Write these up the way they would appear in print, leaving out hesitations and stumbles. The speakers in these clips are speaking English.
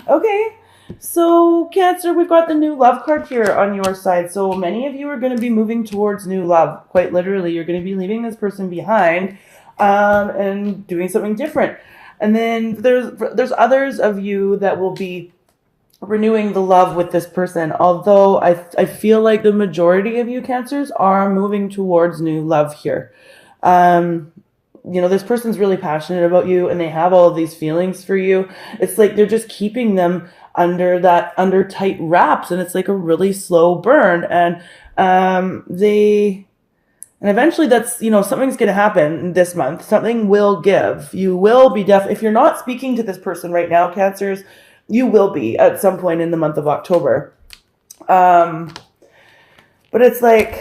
Okay. So, Cancer, we've got the new love card here on your side. So, many of you are going to be moving towards new love. Quite literally, you're going to be leaving this person behind and doing something different. And then there's others of you that will be renewing the love with this person. Although I feel like the majority of you Cancers are moving towards new love here. This person's really passionate about you and they have all of these feelings for you. It's like they're just keeping them under tight wraps, and it's like a really slow burn. And eventually that's, something's going to happen this month. Something will give. You will be if you're not speaking to this person right now, Cancers, you will be at some point in the month of October. But it's like,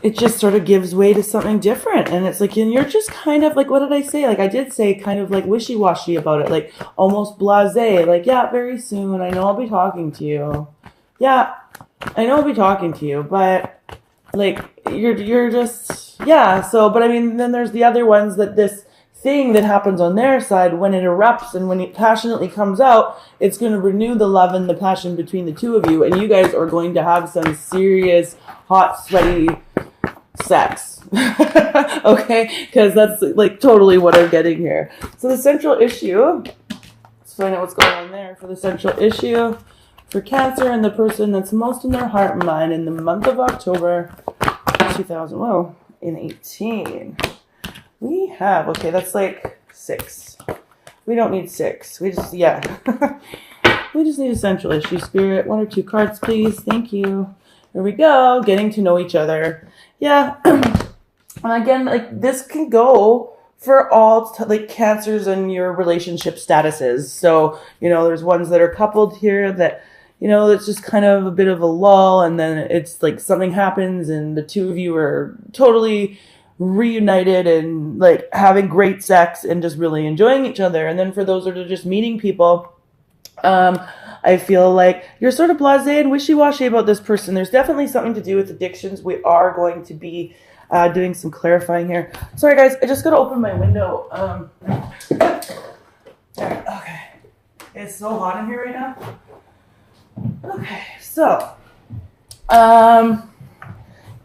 it just sort of gives way to something different. And it's like, and you're just kind of like, what did I say? Like, I did say kind of like wishy-washy about it, like almost blasé, like, yeah, very soon. I know I'll be talking to you. Yeah, I know I'll be talking to you, but like, you're just, yeah. So, but I mean, then there's the other ones that this thing that happens on their side, when it erupts and when it passionately comes out, it's going to renew the love and the passion between the two of you. And you guys are going to have some serious, hot, sweaty sex. Okay? Because that's like totally what I'm getting here. So the central issue, let's find out what's going on there for the central issue for Cancer and the person that's most in their heart and mind in the month of October 2018. We have, okay, that's like 6. We don't need 6. We just need a central issue. Spirit, 1 or 2 cards, please. Thank you. Here we go. Getting to know each other. Yeah. And again, like, this can go for all, like, Cancers and your relationship statuses. So, there's ones that are coupled here that, it's just kind of a bit of a lull, and then it's like something happens and the two of you are totally reunited and like having great sex and just really enjoying each other. And then for those that are just meeting people, I feel like you're sort of blasé and wishy-washy about this person. There's definitely something to do with addictions. We are going to be doing some clarifying here. Sorry guys, I just gotta open my window. Okay, it's so hot in here right now. Okay, so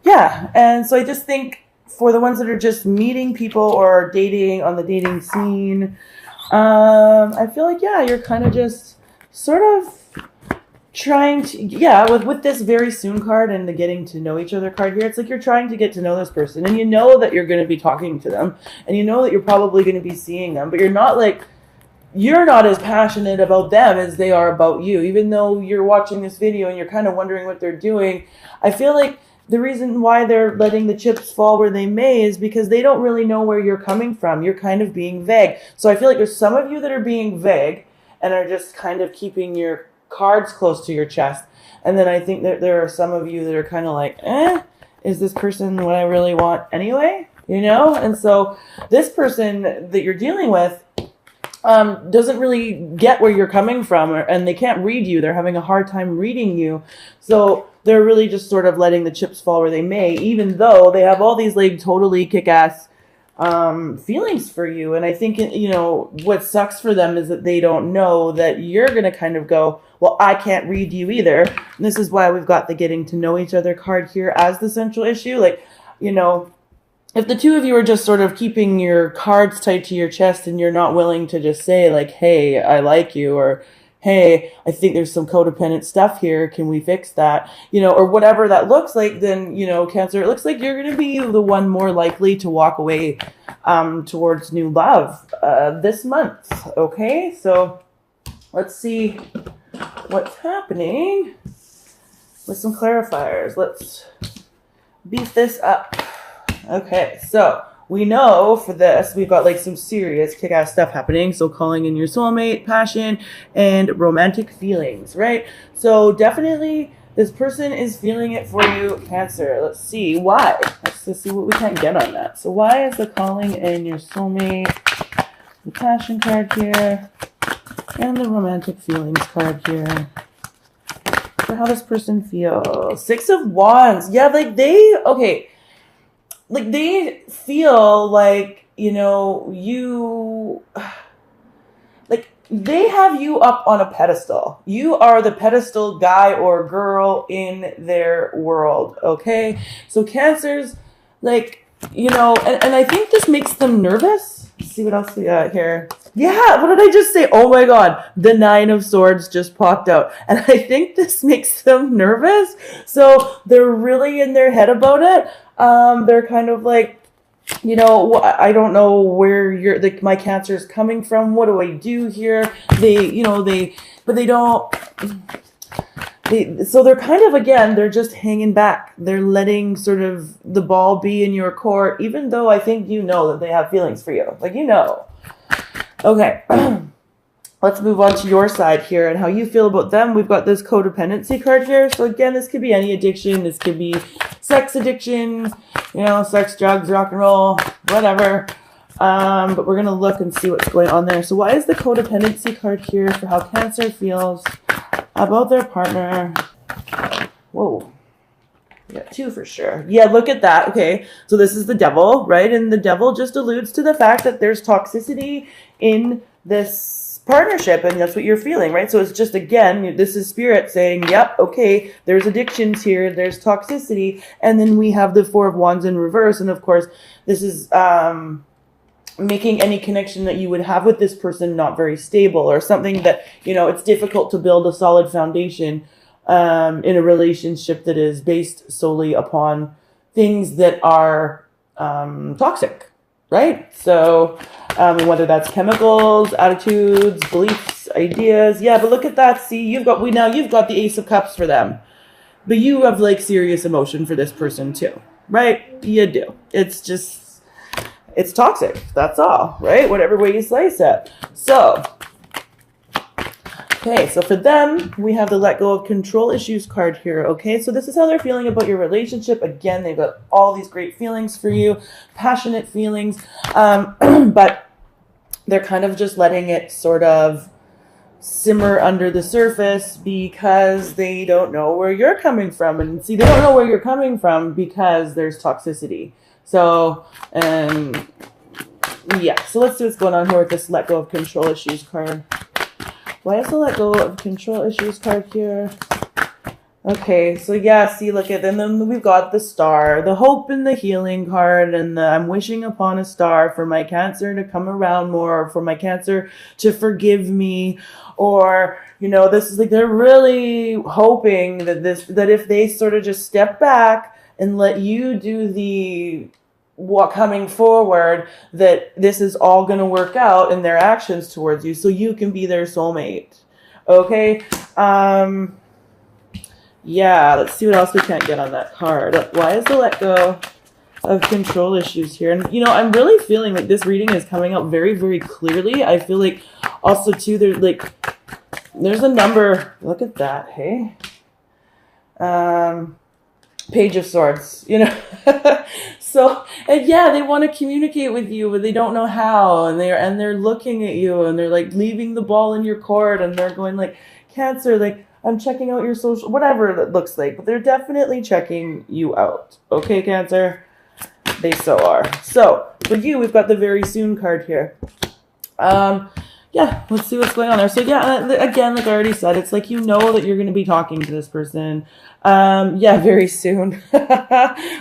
yeah, and so I just think for the ones that are just meeting people or dating on the dating scene, I feel like, yeah, you're kind of just sort of trying to, yeah, with this very soon card and the getting to know each other card here, it's like you're trying to get to know this person, and you know that you're going to be talking to them, and you know that you're probably going to be seeing them, but you're not as passionate about them as they are about you. Even though you're watching this video and you're kind of wondering what they're doing, I feel like the reason why they're letting the chips fall where they may is because they don't really know where you're coming from. You're kind of being vague. So I feel like there's some of you that are being vague and are just kind of keeping your cards close to your chest. And then I think that there are some of you that are kind of like, is this person what I really want anyway? And so this person that you're dealing with doesn't really get where you're coming from, and they can't read you. They're having a hard time reading you. So they're really just sort of letting the chips fall where they may, even though they have all these like totally kick-ass feelings for you. And I think, what sucks for them is that they don't know that you're going to kind of go, well, I can't read you either. And this is why we've got the getting to know each other card here as the central issue. Like, if the two of you are just sort of keeping your cards tight to your chest and you're not willing to just say like, hey, I like you, or hey, I think there's some codependent stuff here, can we fix that? Or whatever that looks like, then, Cancer, it looks like you're going to be the one more likely to walk away towards new love this month. Okay, so let's see what's happening with some clarifiers. Let's beef this up. Okay, so we know for this, we've got like some serious kick-ass stuff happening. So calling in your soulmate, passion, and romantic feelings, right? So definitely this person is feeling it for you, Cancer. Let's see why. Let's see what we can get on that. So why is the calling in your soulmate, the passion card here, and the romantic feelings card here? For how this person feels. 6 of Wands. Yeah, okay. Like, they feel like, you they have you up on a pedestal. You are the pedestal guy or girl in their world, okay? So Cancers, like, and I think this makes them nervous. Let's see what else we got here. Yeah, what did I just say? Oh my God, the 9 of Swords just popped out. And I think this makes them nervous. So they're really in their head about it. They're kind of like, I don't know where my Cancer is coming from. What do I do here? But they don't. So they're kind of, again, they're just hanging back. They're letting sort of the ball be in your court, even though I think that they have feelings for you. Like, Okay. Let's move on to your side here and how you feel about them. We've got this codependency card here. So again, this could be any addiction. This could be sex addiction, sex, drugs, rock and roll, whatever. But we're going to look and see what's going on there. So why is the codependency card here for how Cancer feels about their partner? Whoa. We got 2 for sure. Yeah, look at that. Okay, so this is the devil, right? And the devil just alludes to the fact that there's toxicity in this partnership, and that's what you're feeling, right? So it's just, again, this is spirit saying, yep, okay, there's addictions here, there's toxicity, and then we have the 4 of Wands in reverse, and of course, this is making any connection that you would have with this person not very stable, or something that, it's difficult to build a solid foundation in a relationship that is based solely upon things that are toxic, right? So whether that's chemicals, attitudes, beliefs, ideas. Yeah, but look at that. See, you've got the Ace of Cups for them. But you have like serious emotion for this person too, right? You do. It's toxic. That's all, right? Whatever way you slice it. So, okay, so for them, we have the let go of control issues card here, okay? So this is how they're feeling about your relationship. Again, they've got all these great feelings for you, passionate feelings, but they're kind of just letting it sort of simmer under the surface because they don't know where you're coming from. And see, they don't know where you're coming from because there's toxicity. So, yeah, so let's see what's going on here with this let go of control issues card. Why is the let go of control issues card here? Okay, so yeah, see, look at them. Then we've got the star, the hope and the healing card, and I'm wishing upon a star for my Cancer to come around more, or for my Cancer to forgive me, or, this is like they're really hoping that if they sort of just step back and let you do the coming forward, that this is all going to work out in their actions towards you, so you can be their soulmate. Okay. Yeah, let's see what else we can't get on that card. Why is the let go of control issues here? And, I'm really feeling like this reading is coming out very, very clearly. I feel like also, too, there's a number. Look at that, hey? Page of Swords, So, and yeah, they want to communicate with you, but they don't know how. And they're looking at you, and they're like leaving the ball in your court, and they're going like, Cancer, like, I'm checking out your social, whatever it looks like, but they're definitely checking you out. Okay, Cancer? They so are. So, for you, we've got the very soon card here. Yeah, let's see what's going on there. So, yeah, again, like I already said, it's like that you're going to be talking to this person. Yeah, very soon.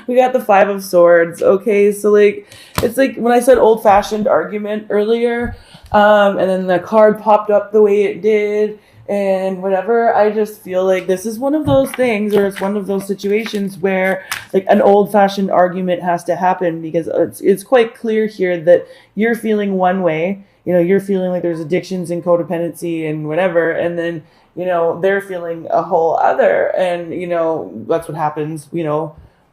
We got the 5 of Swords. Okay, so, like, it's like when I said old-fashioned argument earlier, and then the card popped up the way it did, and whatever, I just feel like this is one of those things, or it's one of those situations where like an old-fashioned argument has to happen, because it's quite clear here that you're feeling one way, you're feeling like there's addictions and codependency and whatever, and then they're feeling a whole other, and that's what happens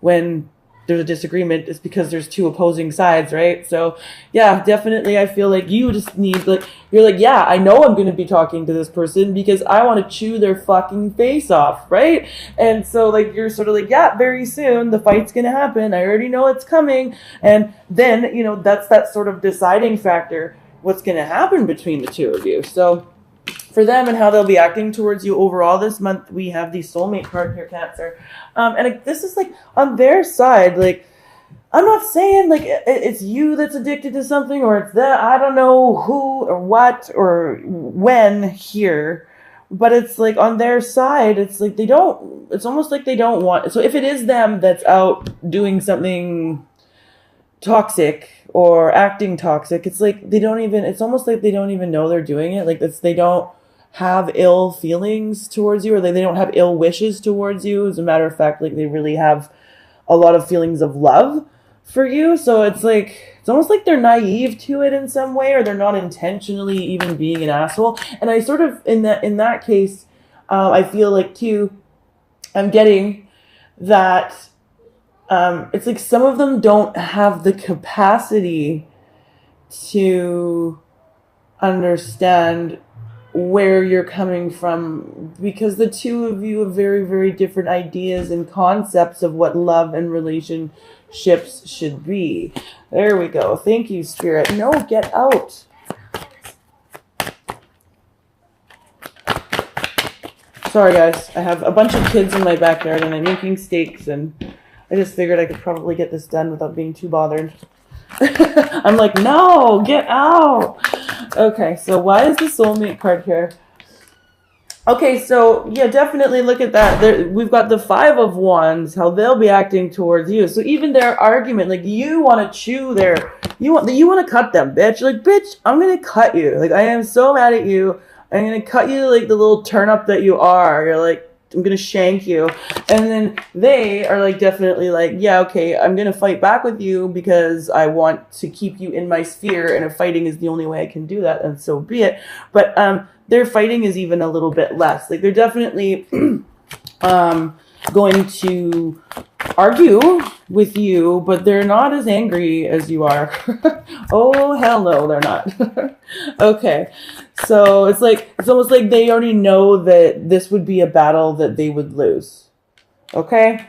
when there's a disagreement. It's because there's 2 opposing sides, right? So yeah, definitely I feel like you just need, like, you're like, yeah, I know I'm going to be talking to this person because I want to chew their fucking face off, right? And so like you're sort of like, yeah, very soon the fight's going to happen, I already know it's coming. And then that's that sort of deciding factor, what's going to happen between the 2 of you. So for them and how they'll be acting towards you overall this month, we have the soulmate card here, Cancer. And this is like on their side, like, I'm not saying like it's you that's addicted to something or it's that, I don't know who or what or when here, but it's like on their side, it's like it's almost like they don't want. So if it is them that's out doing something toxic or acting toxic, it's like it's almost like they don't even know they're doing it. Like they don't have ill feelings towards you, or they don't have ill wishes towards you. As a matter of fact, like they really have a lot of feelings of love for you. So it's like, it's almost like they're naive to it in some way, or they're not intentionally even being an asshole. And I sort of, in that case, I feel like too, I'm getting that it's like some of them don't have the capacity to understand where you're coming from, because the two of you have very, very different ideas and concepts of what love and relationships should be. There we go. Thank you, Spirit. No, get out. Sorry, guys. I have a bunch of kids in my backyard and I'm making steaks, and I just figured I could probably get this done without being too bothered. I'm like, no, get out. Okay, so why is the soulmate card here? Okay, so yeah, definitely look at that. We've got the 5 of Wands, how they'll be acting towards you. So even their argument, like you want to you want to cut them, bitch. Like, bitch, I'm gonna cut you. Like, I am so mad at you. I'm gonna cut you like the little turnip that you are. You're like, I'm gonna shank you. And then they are like, definitely like, yeah, okay, I'm gonna fight back with you because I want to keep you in my sphere, and if fighting is the only way I can do that, and so be it. But their fighting is even a little bit less. Like, they're definitely going to argue with you, but they're not as angry as you are. Oh, hell no, they're not. Okay. So it's almost like they already know that this would be a battle that they would lose. Okay.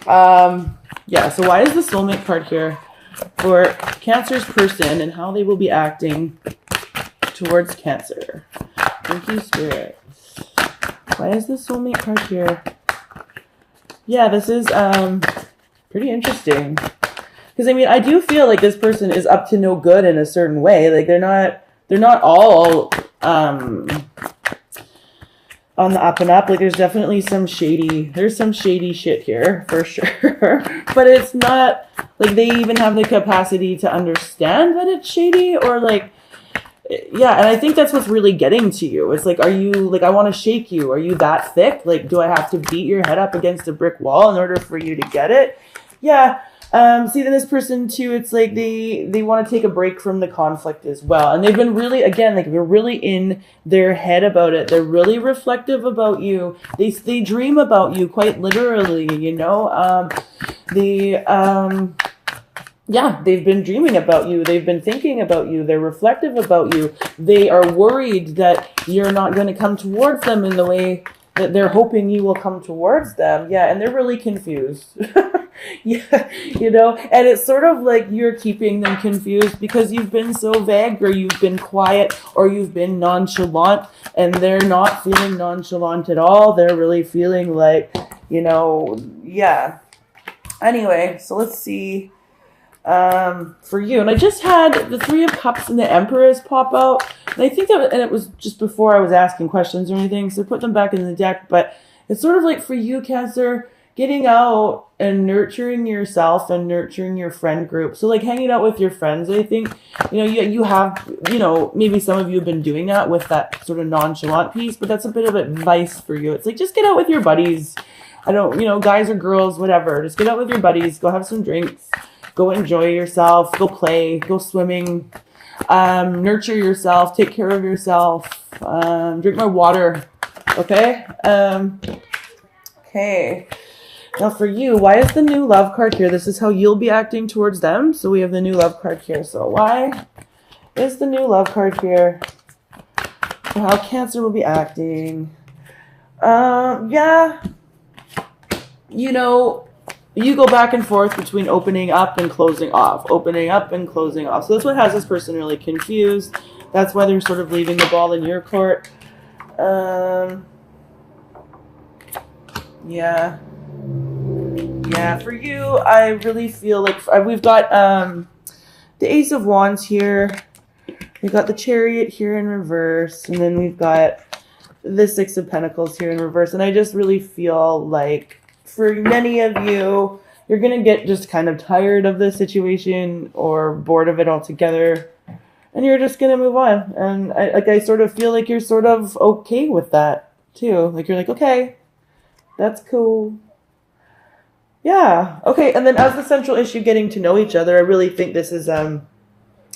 Yeah. So why is the soulmate card here for Cancer's person and how they will be acting towards Cancer? Thank you, Spirit. Why is the soulmate card here? Yeah, this is pretty interesting. Because I mean, I do feel like this person is up to no good in a certain way. Like they're not all on the up and up. Like there's definitely some shady shit here for sure. But it's not like they even have the capacity to understand that it's shady, or like, yeah. And I think that's what's really getting to you. It's like, are you like, I want to shake you. Are you that thick? Like, do I have to beat your head up against a brick wall in order for you to get it? Yeah. See, then this person too, it's like they want to take a break from the conflict as well. And they've been really, again, like they're really in their head about it. They're really reflective about you. They dream about you quite literally, you know. Yeah, they've been dreaming about you. They've been thinking about you. They're reflective about you. They are worried that you're not going to come towards them in the way that they're hoping you will come towards them. Yeah, and they're really confused. Yeah, you know, and it's sort of like you're keeping them confused because you've been so vague, or you've been quiet, or you've been nonchalant, and they're not feeling nonchalant at all. They're really feeling like, you know, yeah. Anyway, so let's see for you. And I just had the 3 of Cups and the Empress pop out. And I think that, and it was just before I was asking questions or anything, so put them back in the deck. But it's sort of like for you, Cancer, getting out and nurturing yourself and nurturing your friend group. So like hanging out with your friends, I think, you know, you have, you know, maybe some of you have been doing that with that sort of nonchalant piece, but that's a bit of advice for you. It's like, just get out with your buddies. I don't, you know, guys or girls, whatever. Just get out with your buddies, go have some drinks, go enjoy yourself, go play, go swimming, nurture yourself, take care of yourself, drink more water. Okay. Okay. Now for you, why is the new love card here? This is how you'll be acting towards them. So we have the new love card here. So why is the new love card here for how Cancer will be acting? Yeah. You know, you go back and forth between opening up and closing off. Opening up and closing off. So that's what has this person really confused. That's why they're sort of leaving the ball in your court. Yeah. Yeah, for you, I really feel like we've got the Ace of Wands here. We've got the Chariot here in reverse, and then we've got the Six of Pentacles here in reverse. And I just really feel like for many of you, you're going to get just kind of tired of the situation or bored of it altogether. And you're just going to move on. And I sort of feel like you're sort of okay with that too. Like you're like, okay, that's cool. Yeah. Okay. And then as the central issue, getting to know each other, I really think this is, so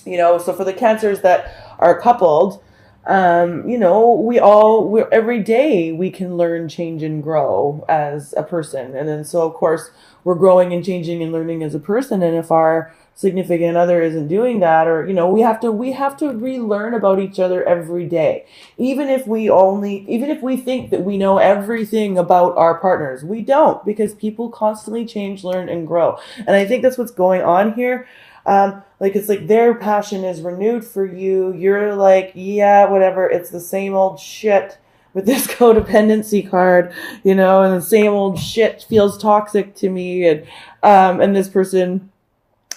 for the Cancers that are coupled, we're every day we can learn, change, and grow as a person. And then so of course we're growing and changing and learning as a person. And if our significant other isn't doing that, or we have to relearn about each other every day. Even if we think that we know everything about our partners, we don't, because people constantly change, learn, and grow. And I think that's what's going on here. It's like their passion is renewed for you. You're like, yeah, whatever. It's the same old shit with this codependency card, and the same old shit feels toxic to me. And this person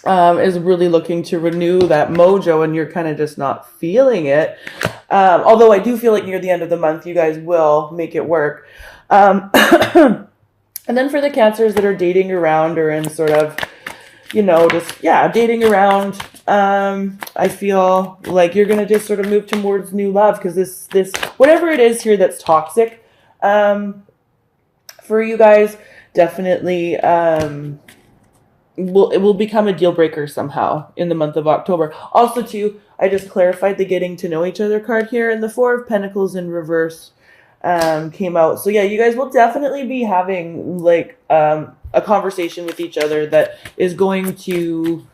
is really looking to renew that mojo, and you're kind of just not feeling it. Although I do feel like near the end of the month, you guys will make it work. And then for the Cancers that are dating around or in sort of, dating around, I feel like you're going to just sort of move towards new love, because this, whatever it is here that's toxic, for you guys, definitely, it will become a deal breaker somehow in the month of October. Also, too, I just clarified the getting to know each other card here, and the Four of Pentacles in reverse came out. So yeah, you guys will definitely be having like a conversation with each other that is going to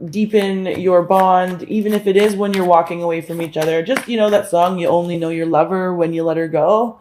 deepen your bond, even if it is when you're walking away from each other. Just, that song, you only know your lover when you let her go.